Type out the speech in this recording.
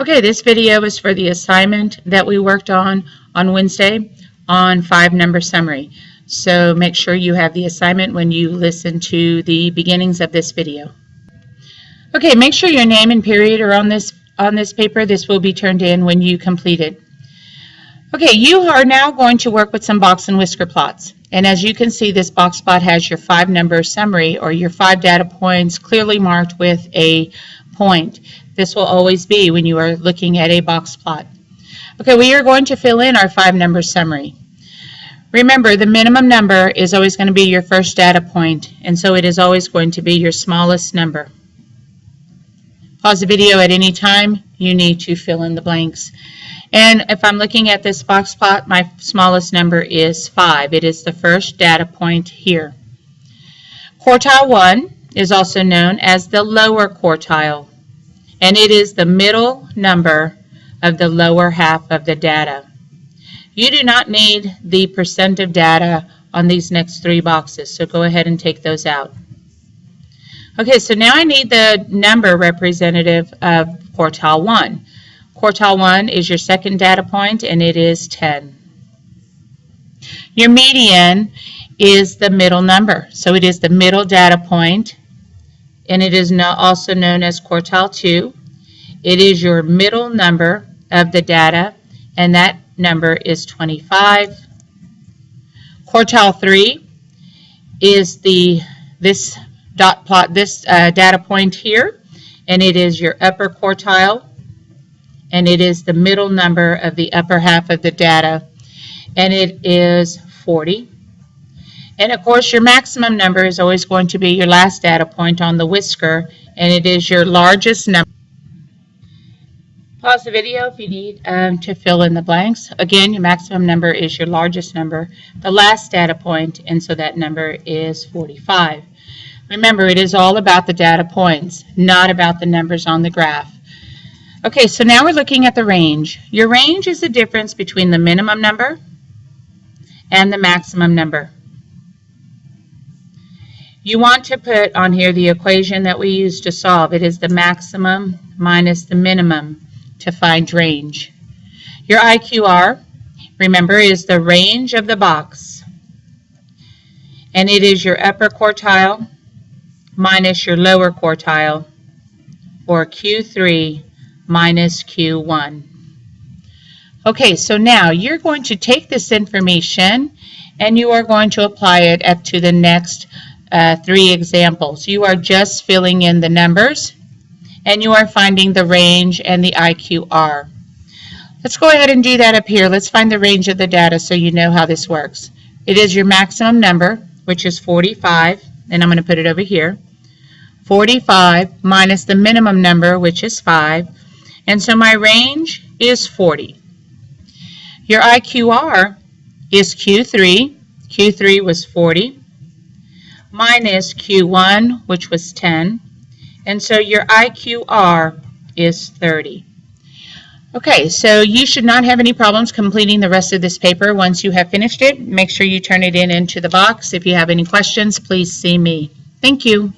Okay, this video is for the assignment that we worked on Wednesday on 5-number summary. So make sure you have the assignment when you listen to the beginnings of this video. Okay, make sure your name and period are on this paper. This will be turned in when you complete it. Okay, you are now going to work with some box and whisker plots. And as you can see, this box plot has your 5-number summary or your 5 data points clearly marked with a point. This will always be when you are looking at a box plot. Okay, we are going to fill in our 5-number summary. Remember, the minimum number is always going to be your first data point, and so it is always going to be your smallest number. Pause the video at any time. You need to fill in the blanks. And if I'm looking at this box plot, my smallest number is 5. It is the first data point here. Quartile 1 is also known as the lower quartile, and it is the middle number of the lower half of the data. You do not need the percent of data on these next 3 boxes, so go ahead and take those out. Okay, so now I need the number representative of quartile 1. Quartile 1 is your second data point, and it is 10. Your median is the middle number, so it is the middle data point, and it is also known as quartile 2. It is your middle number of the data, and that number is 25. Quartile 3 is this data point here, and it is your upper quartile, and it is the middle number of the upper half of the data, and it is 40. And of course, your maximum number is always going to be your last data point on the whisker, and it is your largest number. Pause the video if you need to fill in the blanks. Again, your maximum number is your largest number, the last data point, and so that number is 45. Remember, it is all about the data points, not about the numbers on the graph. Okay, so now we're looking at the range. Your range is the difference between the minimum number and the maximum number. You want to put on here the equation that we use to solve. It is the maximum minus the minimum to find range. Your IQR, remember, is the range of the box, and it is your upper quartile minus your lower quartile, or Q3 minus Q1. Okay, so now you're going to take this information and you are going to apply it up to the next 3 examples. You are just filling in the numbers, and you are finding the range and the IQR. Let's go ahead and do that up here. Let's find the range of the data so you know how this works. It is your maximum number, which is 45, and I'm going to put it over here. 45 minus the minimum number, which is 5, and so my range is 40. Your IQR is Q3. Q3 was 40 minus Q1, which was 10, and so your IQR is 30. Okay, so you should not have any problems completing the rest of this paper once you have finished it. Make sure you turn it into the box. If you have any questions, please see me. Thank you.